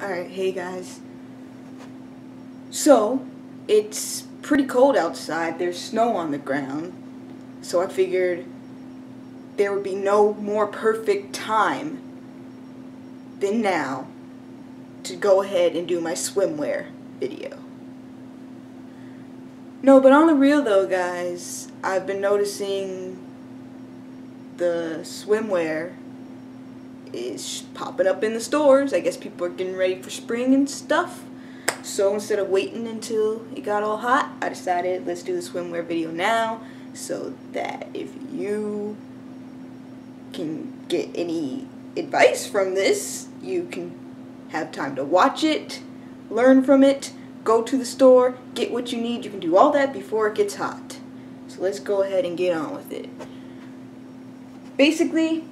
Alright, hey guys. So, it's pretty cold outside. There's snow on the ground. So I figured there would be no more perfect time than now to go ahead and do my swimwear video. No, but on the real though, guys, I've been noticing the swimwear is popping up in the stores. I guess people are getting ready for spring and stuff. So instead of waiting until it got all hot, I decided let's do the swimwear video now so that if you can get any advice from this, you can have time to watch it, learn from it, go to the store, get what you need. You can do all that before it gets hot. So let's go ahead and get on with it. Basically,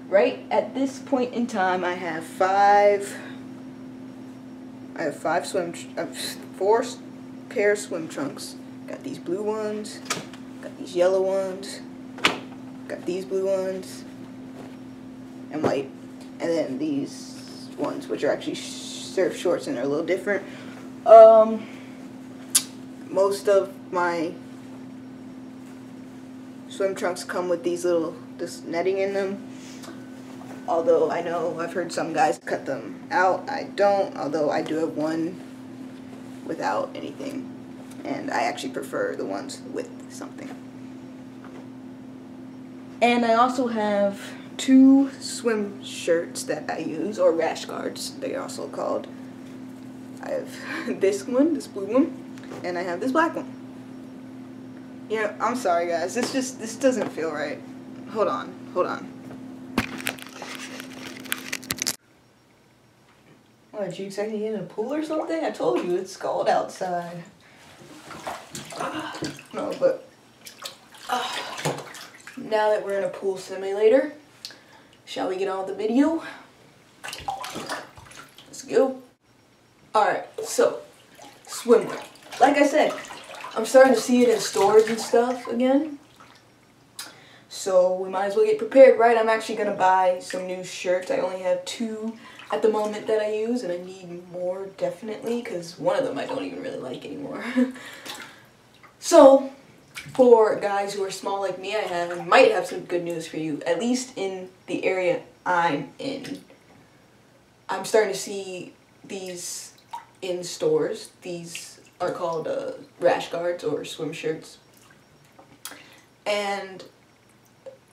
right at this point in time, I have four pair of swim trunks. Got these blue ones, got these yellow ones, got these blue ones, and white, and then these ones, which are actually surf shorts and they're a little different. Most of my swim trunks come with this netting in them. Although I know I've heard some guys cut them out. I don't, although I do have one without anything. And I actually prefer the ones with something. And I also have two swim shirts that I use, or rash guards, they are also called. I have this one, this blue one, and I have this black one. Yeah, I'm sorry guys, this doesn't feel right. Hold on. What, did you expect me to get in a pool or something? I told you, it's cold outside. No, but now that we're in a pool simulator, shall we get on with the video? Let's go. Alright, so, swimwear. Like I said, I'm starting to see it in stores and stuff again. So we might as well get prepared, right? I'm actually going to buy some new shirts. I only have two at the moment that I use, and I need more definitely, because one of them I don't even really like anymore. So, for guys who are small like me, I might have some good news for you, at least in the area I'm in. I'm starting to see these in stores. These are called rash guards or swim shirts. And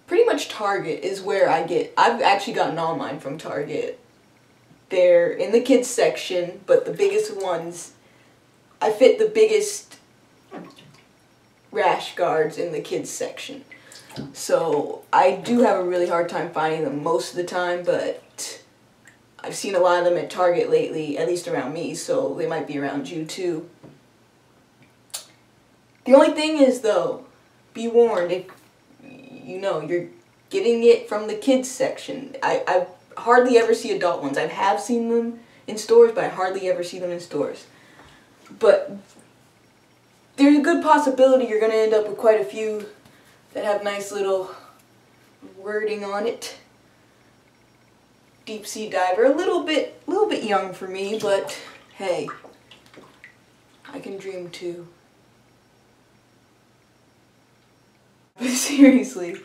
pretty much Target is where I've actually gotten all mine from Target. They're in the kids section, but the biggest ones, I fit the biggest rash guards in the kids section. So I do have a really hard time finding them most of the time, but I've seen a lot of them at Target lately, at least around me, so they might be around you too. The only thing is though, be warned, if you know you're getting it from the kids section. I hardly ever see adult ones. I have seen them in stores, but I hardly ever see them in stores. But there's a good possibility you're going to end up with quite a few that have nice little wording on it. Deep sea diver, a little bit young for me, but hey, I can dream too. But seriously,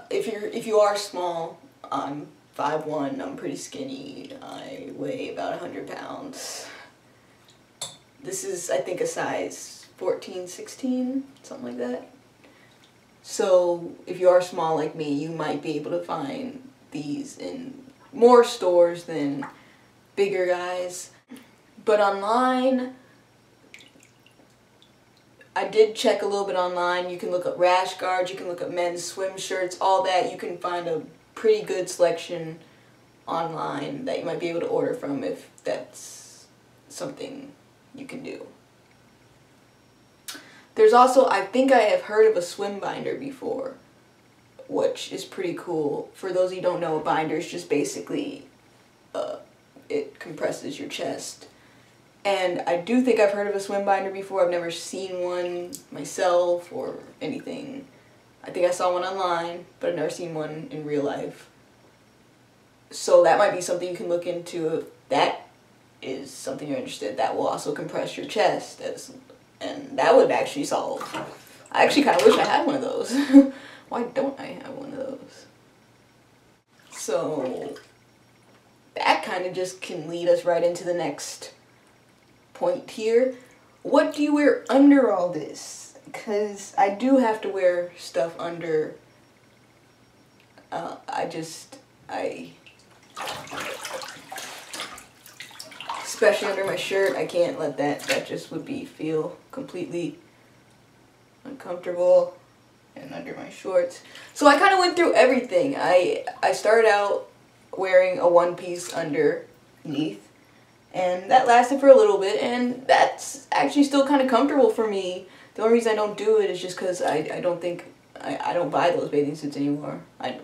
if you are small, I'm 5'1", I'm pretty skinny, I weigh about 100 pounds. This is, I think, a size 14, 16, something like that. So, if you are small like me, you might be able to find these in more stores than bigger guys. But online, I did check a little bit online. You can look up rash guards, you can look up men's swim shirts, all that. You can find a pretty good selection online that you might be able to order from if that's something you can do. There's also, I think I have heard of a swim binder before, which is pretty cool. For those of you who don't know, a binder is just basically, it compresses your chest. And I do think I've heard of a swim binder before. I've never seen one myself or anything. I think I saw one online, but I've never seen one in real life. So that might be something you can look into that is something you're interested in, that will also compress your chest, and that would actually solve. I actually kind of wish I had one of those. Why don't I have one of those? So that kind of just can lead us right into the next point here. What do you wear under all this? Because I do have to wear stuff under. Especially under my shirt, I can't let that just would feel completely uncomfortable, and under my shorts. So I kind of went through everything. I started out wearing a one-piece underneath, and that lasted for a little bit, and that's actually still kind of comfortable for me. The only reason I don't do it is just because I don't buy those bathing suits anymore. I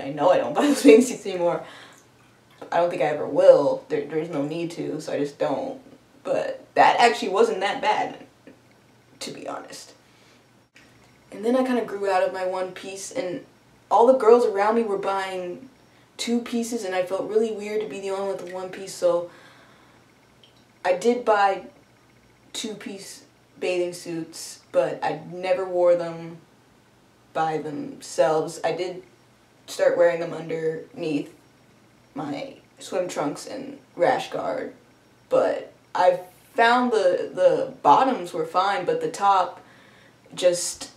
know I don't buy those bathing suits anymore. I don't think I ever will. There's no need to, so I just don't. But that actually wasn't that bad, to be honest. And then I kind of grew out of my one piece, and all the girls around me were buying two pieces, and I felt really weird to be the only one with the one piece, so I did buy two-piece bathing suits, but I never wore them by themselves. I did start wearing them underneath my swim trunks and rash guard, but I found the bottoms were fine, but the top just,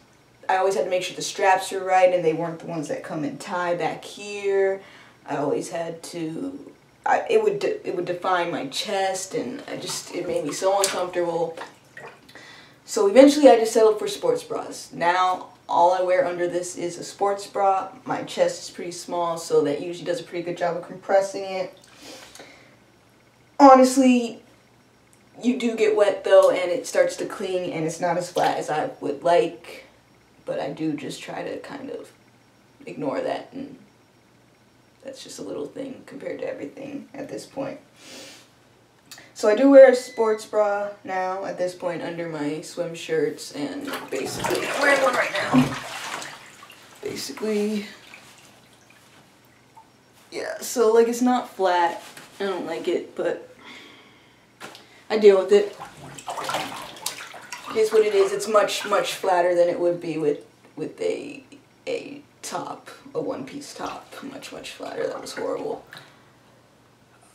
I always had to make sure the straps were right, and they weren't the ones that come in tie back here. I always had to, it would define my chest, and it made me so uncomfortable. So eventually I just settled for sports bras. Now all I wear under this is a sports bra. My chest is pretty small, so that usually does a pretty good job of compressing it. Honestly, you do get wet though, and it starts to cling, and it's not as flat as I would like, but I do just try to kind of ignore that, and that's just a little thing compared to everything at this point. So I do wear a sports bra now at this point under my swim shirts, and basically I'm wearing one right now. Basically, yeah, so like it's not flat. I don't like it, but I deal with it. It is what it is. It's much flatter than it would be with a top, a one-piece top. Much flatter. That was horrible.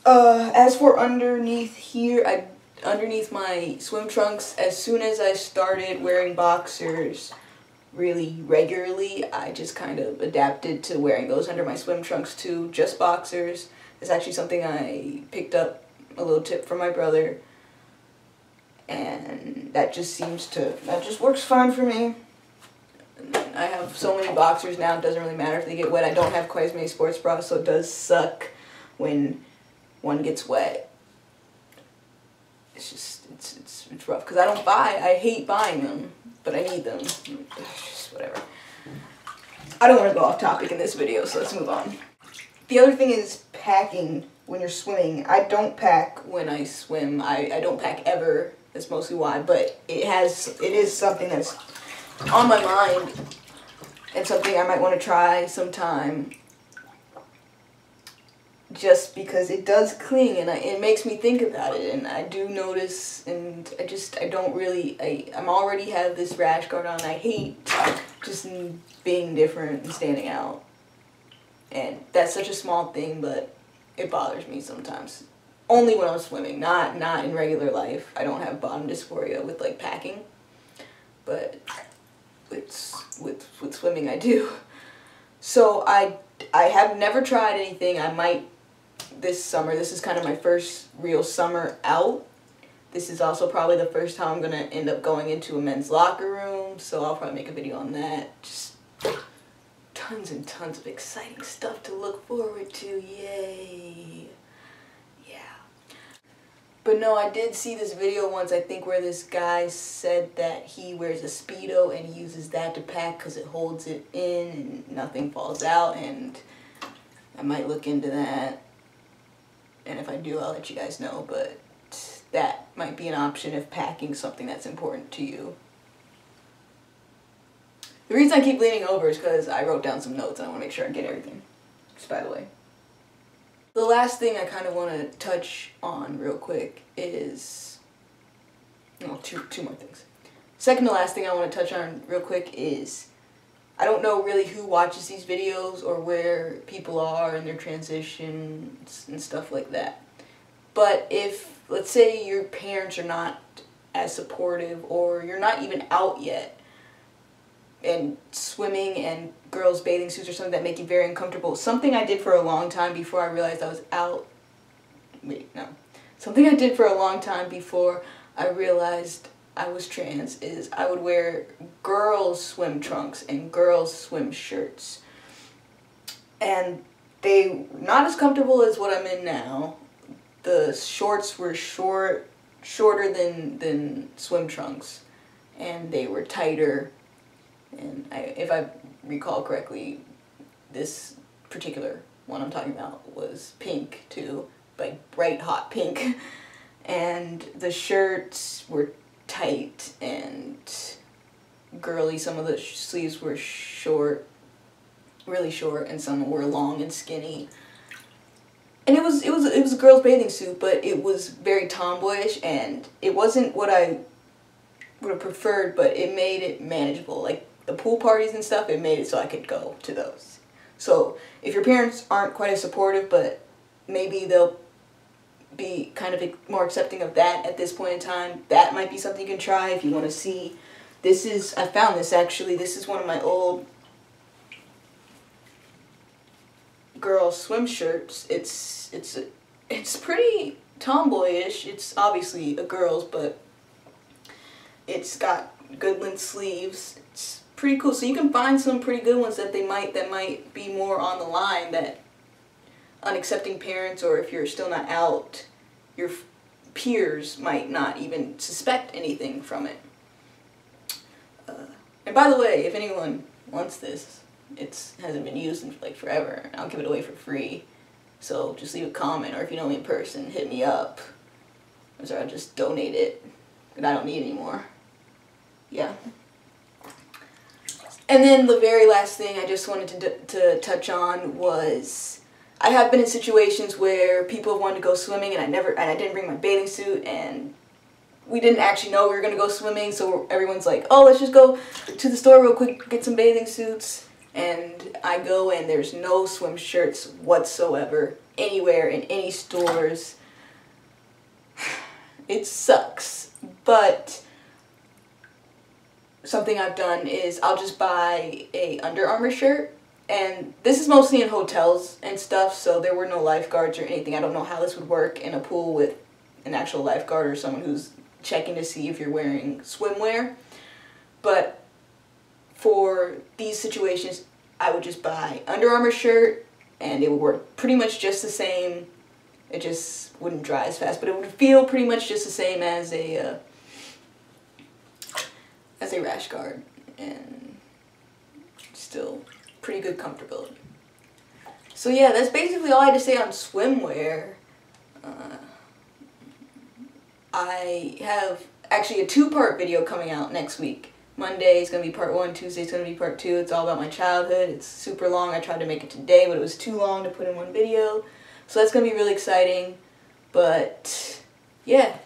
As for underneath here, underneath my swim trunks, as soon as I started wearing boxers really regularly, I just kind of adapted to wearing those under my swim trunks too, just boxers. It's actually something I picked up, a little tip from my brother, and that just works fine for me. I have so many boxers now, it doesn't really matter if they get wet. I don't have quite as many sports bras, so it does suck when one gets wet. It's just, it's rough, because I hate buying them, but I need them. It's just whatever. I don't want to go off topic in this video, so let's move on. The other thing is packing when you're swimming. I don't pack when I swim. I don't pack ever. That's mostly why, but it is something that's on my mind, and something I might want to try sometime. Just because it does cling, and it makes me think about it, and I do notice, and I'm already have this rash guard on. I hate just being different and standing out, and that's such a small thing, but it bothers me sometimes. Only when I'm swimming, not in regular life. I don't have bottom dysphoria with like packing, but with swimming I do. So I have never tried anything. I might this summer. This is kind of my first real summer out. This is also probably the first time I'm going to end up going into a men's locker room, so I'll probably make a video on that. Just tons and tons of exciting stuff to look forward to. Yay. Yeah. But no, I did see this video once, I think, where this guy said that he wears a Speedo and he uses that to pack because it holds it in and nothing falls out, and I might look into that. And if I do, I'll let you guys know, but that might be an option if packing something that's important to you. The reason I keep leaning over is because I wrote down some notes and I want to make sure I get everything. Just by the way. The last thing I kind of want to touch on real quick is, no, two more things. Second to last thing I want to touch on real quick is, I don't know really who watches these videos or where people are in their transitions and stuff like that. But if, let's say your parents are not as supportive, or you're not even out yet, and swimming and girls' bathing suits are something that make you very uncomfortable. Something I did for a long time before I realized I was out. Something I did for a long time before I realized I was trans is I would wear girls' swim trunks and girls' swim shirts. And they were not as comfortable as what I'm in now. The shorts were shorter than swim trunks, and they were tighter. And if I recall correctly, this particular one I'm talking about was pink too, like bright hot pink. And the shirts were tight and girly. Some of the sleeves were short, really short, and some were long and skinny. And it was a girl's bathing suit, but it was very tomboyish, and it wasn't what I would have preferred, but it made it manageable. Like the pool parties and stuff, it made it so I could go to those. So if your parents aren't quite as supportive, but maybe they'll be kind of more accepting of that at this point in time, that might be something you can try if you want to see. I found this actually. This is one of my old girl swim shirts. It's pretty tomboyish. It's obviously a girl's, but it's got good length sleeves. It's pretty cool. So you can find some pretty good ones that might be more on the line, that unaccepting parents, or if you're still not out, your peers might not even suspect anything from it. And by the way, if anyone wants this, it hasn't been used in like forever. I'll give it away for free. So just leave a comment, or if you know me in person, hit me up. Or I'll just donate it, but I don't need it anymore. Yeah. And then the very last thing I just wanted to touch on was, I have been in situations where people have wanted to go swimming, and I didn't bring my bathing suit, and we didn't actually know we were going to go swimming, so everyone's like, oh, let's just go to the store real quick, get some bathing suits. And I go, and there's no swim shirts whatsoever anywhere in any stores. It sucks, but something I've done is I'll just buy a Under Armour shirt, and this is mostly in hotels and stuff, so there were no lifeguards or anything. I don't know how this would work in a pool with an actual lifeguard or someone who's checking to see if you're wearing swimwear, but for these situations I would just buy Under Armour shirt, and it would work pretty much just the same. It just wouldn't dry as fast, but it would feel pretty much just the same as a rash guard, and still pretty good comfortability. So yeah, that's basically all I had to say on swimwear. I have actually a 2-part video coming out next week. Monday is going to be part 1, Tuesday is going to be part 2. It's all about my childhood. It's super long. I tried to make it today, but it was too long to put in one video. So that's going to be really exciting. But yeah,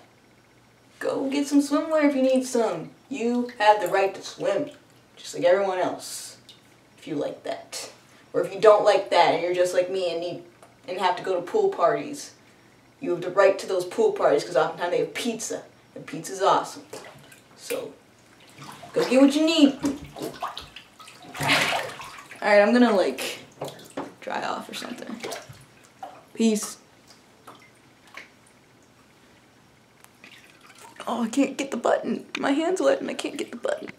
go get some swimwear if you need some. You have the right to swim, just like everyone else, if you like that. Or if you don't like that and you're just like me and have to go to pool parties, you have the right to those pool parties, because oftentimes they have pizza, and pizza's awesome. So go get what you need. Alright, I'm gonna like dry off or something. Peace. Oh, I can't get the button. My hand's wet and I can't get the button.